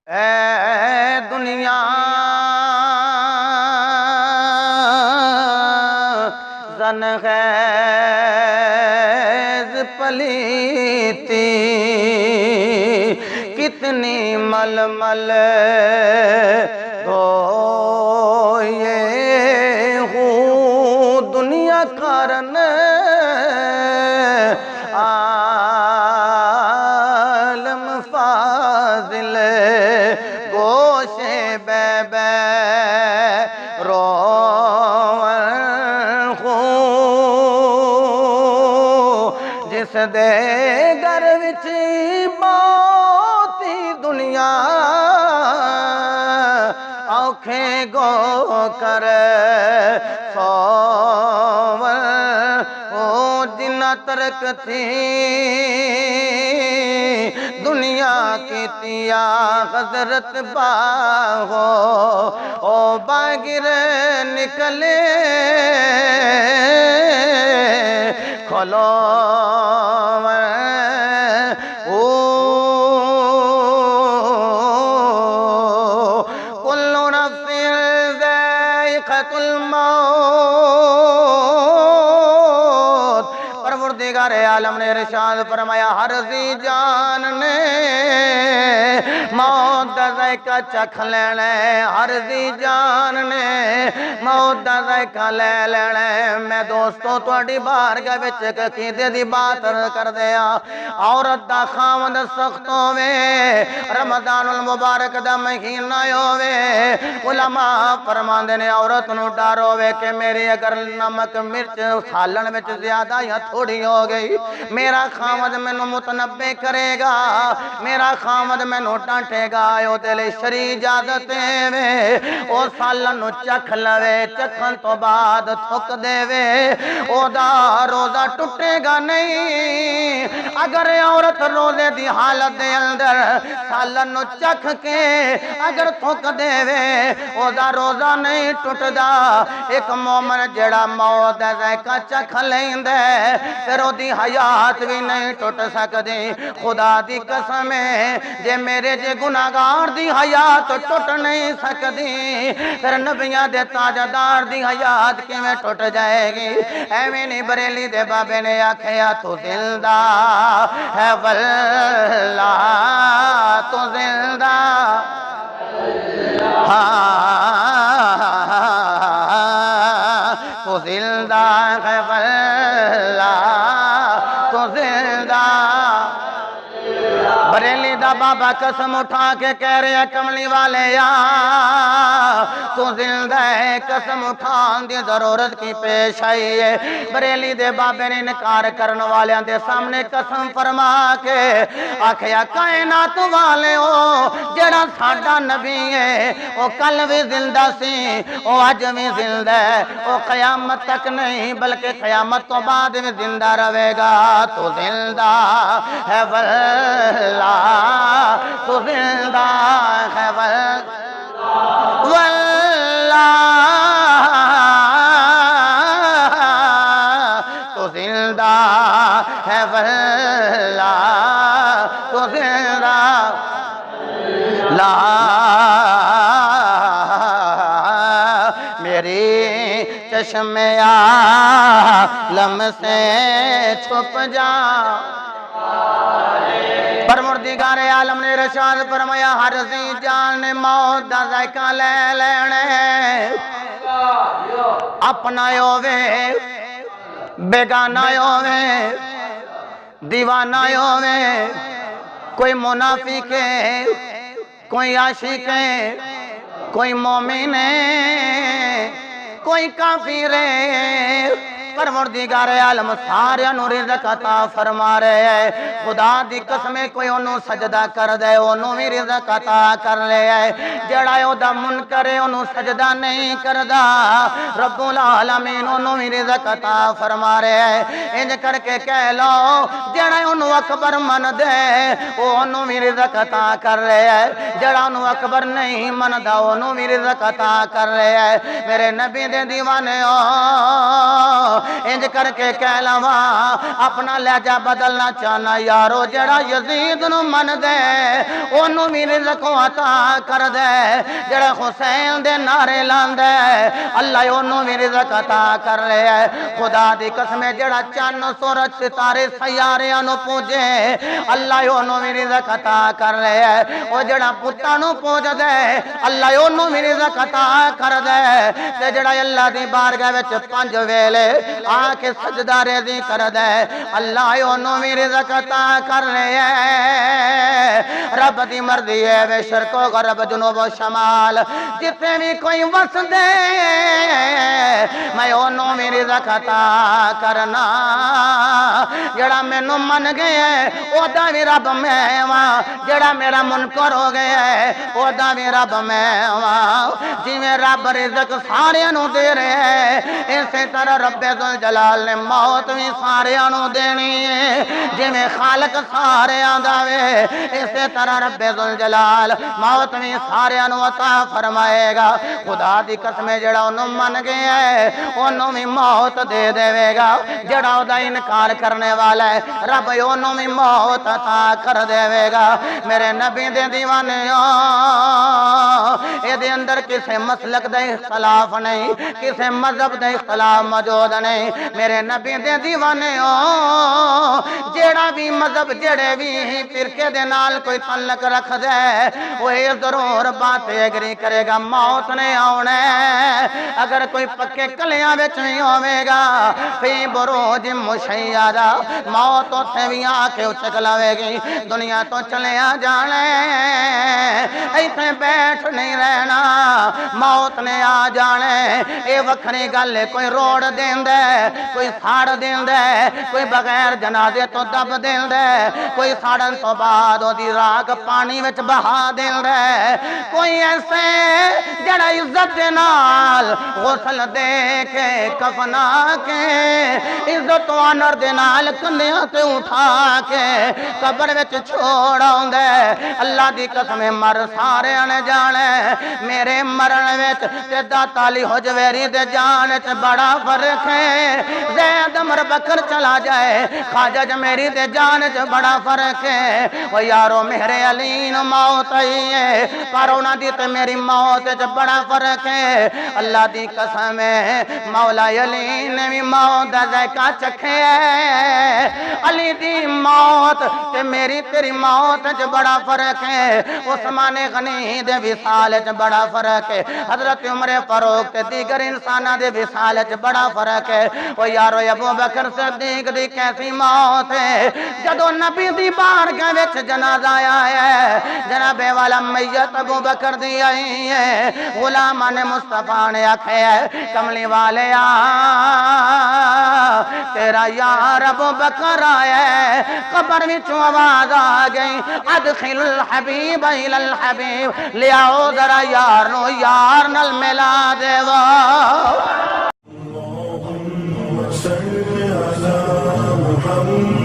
اے دنیا زن خیز پلیتی کتنی مل مل دھوئے ہوں دنیا کارن عالم فاضل گوشے بے بے جس دے گھر وچ موتی دنیا اوکھے گو کر سوور او جنہ ترک تھی دنیا کی تیا حضرت باہو او باگر نکلے کھولو کل نفس ذائقۃ الموت پروردگار عالم نے ارشاد فرمایا ہر ذی جان نے موت دا ذائقہ چکھ لینا ہے ہر ذی جان نے موت دا ذائقہ لے لینا ہے میں دوستو تواڈی بارگاہ وچ ایک عقیدے دی بات کر دیا عورت دا خاوند سخت ہووے رمضان المبارک دا مہینہ ہووے علماء فرماندے نے عورت نو ڈر ہووے کہ میری اگر نمک مرچ سالن وچ زیادہ یا تھوڑی ہو گئی میرا خاوند مینوں متنبہ کرے گا میرا خاوند مینوں ڈانٹے گا او دے لئی شرعی اجازت وے او سالن نو چکھ لوے چکھن تو بعد تھک دے وے او دا روزہ ٹوٹے گا نہیں اگر عورت روزے دی حالت دے اندر سالن نو چکھ کے اگر تھک دے وے او دا روزہ نہیں ٹوٹدا ایک مومن جڑا موت دا ذائقہ چکھ لیندے پھر او دی حیات بھی نہیں ٹوٹ سکدی خدا دی قسم ہے جے میرے جے گناہگار دی حیات ٹوٹ نہیں سکدی پھر نبیاں دے تاجدار دی حیات کیویں ٹوٹ جائے گی ایویں نہیں بریلی دے بابے نے آکھیا تو زندہ ہے واللہ تو زندہ تو زندہ ہے واللہ تو زندہ بریلی دا بابا قسم اٹھا کے کہہ رہے ہیں کملی والے یا تو زندہ ہے قسم اٹھان دی ضرورت کی پیش آئی ہے بریلی دے بابے نے انکار کرنے والے دے سامنے قسم فرما کے آکھیا کائنات والے ہو جڑا ساڈا نبی ہے وہ کل بھی زندہ سی وہ اج بھی زندہ ہے وہ قیامت تک نہیں بلکہ قیامت تو بعد بھی زندہ رہے گا تو زندہ ہے واللہ تو زندہ ہے واللہ تو زندہ ہے واللہ تو زندہ لا میری چشم عالم سے چھپ جا پروردگار عالم نے ارشاد فرمایا ہر ذی جان نے موت دا ذائقہ لے لینا اپنا ہووے بیگانہ ہووے دیوانہ ہووے کوئی منافق ہے کوئی عاشق ہے کوئی مومن ہے کوئی کافر ہے پروردگار عالم سارے انہوں رزق عطا فرما رہے ہیں خدا دی قسم کوئی انہوں سجدہ کر دے انہوں بھی رزق عطا کر لے ہے جڑا او دا منکر ہے انہوں سجدہ نہیں کر دا رب العالمین انہوں بھی رزق عطا فرما رہے ہیں انج کر کے کہہ لو جڑا انہوں اکبر من دے انہوں بھی رزق عطا کر رہے ہیں جڑا انہوں اکبر نہیں من دا انہوں بھی رزق عطا کر رہے ہیں میرے نبی دے دیوانے انج کر کے کہہ لواں اپنا لہجہ بدلنا چاہنا یارو جڑا یزید نو من دے اونوں وی رزق عطا کر دے جڑا حسین دے نعرے لاندے اللہ اونوں وی رزق عطا کر لے خدا دی قسم جڑا چن سورج ستارے سیاریاں نو پوجے اللہ اونوں وی رزق عطا کر لے او جڑا پتاں نو پوج دے اللہ اونوں وی رزق عطا کر دے تے جڑا اللہ دی بارگاہ وچ 5 ویلے آ کے سجدہ ریزی کر دے اللہ اونوں وی رزق عطا کر لے رب دی مرضی ہے بے شرق و غرب جنوب و شمال جتنے بھی کوئی وس دے میں اونوں وی رزق عطا کرنا جڑا مینوں من گیا او دا وی رب میں واں جڑا میرا منکر ہو گیا او دا وی رب میں واں جویں رب رزق ساریاں نوں دے رہے ہے اسی طرح رب ذوالجلال نے موت بھی ساریاں نوں دینی ہے جویں خالق ساریاں دا وے اسی طرح رب ذوالجلال موت بھی ساریاں نوں عطا فرمائے گا خدا دی قسم جڑا اونوں من گیا ہے اونوں بھی موت دے دے گا جڑا او دا انکار کرنے والا ہے رب اونوں بھی موت عطا کر دے گا میرے نبی دے دیوانیوں اے دے اندر کسے مسلک دا اختلاف نہیں کسے مذہب دا اختلاف موجود نہیں میرے نبی دے دیوانیوں جڑا بھی مذہب جڑے بھی فرقے دے نال کوئی تعلق رکھ دے وہ یہ ضرور بات ایگری کرے گا موت نے آونے اگر کوئی پکے کلیاں وچ نہیں ہوے گا فی بروج مشیدہ موت اتھے بھی آ کے اچک لوے گی دنیا تو چلے آ جانے ایتھے بیٹھ نہیں رہنا موت نے آ جانے اے وکھری گل کوئی روڑ دین دے کوئی ساڑ دین دے کوئی بغیر جنازے تو دب دین دے کوئی ساڑن تو بعد او دی راگ پانی وچ بہا دین دے کوئی ایسے جڑا عزت دے نال غسل دے کے کفنا کے عزت و آنر دے نال کندیاں تے اٹھا کے قبر وچ چھوڑاں دے اللہ دی قسم مر سارے نے جانے میرے مرن وچ تے داتا علی حجویری دے جان وچ بڑا فرق ہے زید عمر بکر چلا جائے خواجہ جمیری دے جان وچ بڑا فرق ہے او یارو میرے علی نو موت آئی ہے پر انہاں دی تے میری موت وچ بڑا فرق ہے اللہ دی قسم ہے مولا علی نے بھی موت دا ذائقہ چکھے ہے علی دی موت تے میری تیری موت وچ بڑا فرق ہے عثمان غنی دے وصال وچ بڑا فرق ہے حضرت عمر فاروق تے دیگر انساناں دے وصال وچ بڑا فرق ہے او یارو ابو بکر صدیق دی کیسی موت ہے جدوں نبی دی بارگاہ وچ جنازہ آیا ہے جناب والا میت ابو بکر دی آئی ہے غلامان مصطفیٰ نے آکھے ہے کملی والے تیرا یار ابو بکر آیا ہے قبر وچوں آواز آ گئی ادخل الحبیب الی الحبیب لیاؤ ذرا یار نو یار نال ملا دے وا اللہم صلی علی محمد